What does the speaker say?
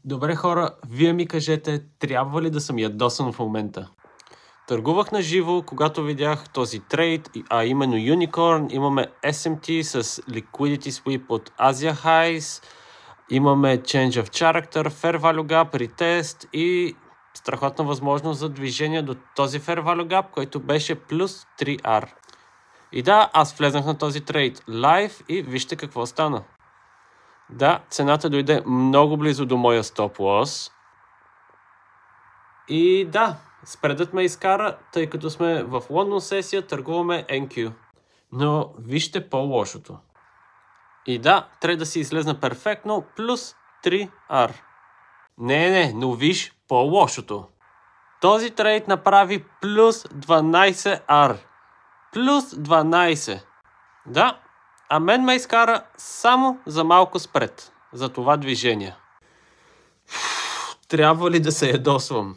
Добре хора, вие ми кажете, трябва ли да съм ядосан в момента? Търгувах на живо, когато видях този трейд, а именно Unicorn, имаме SMT с Liquidity Sweep от Asia Highs, имаме Change of Character, Fair Value Gap, Retest и страхотна възможност за движение до този Fair Value Gap, който беше плюс 3R. И да, аз влезнах на този трейд лайв и вижте какво стана. Да, цената дойде много близо до моя стоп лос. И да, спредът ме изкара, тъй като сме в Лондон сесия, търгуваме NQ. Но вижте по-лошото. И да, трябва да си излезна перфектно, плюс 3R. Не, но виж по-лошото. Този трейд направи плюс 12R. Плюс 12. Да, а мен ме изкара само за малко спред. За това движение. Трябва ли да се ядосвам?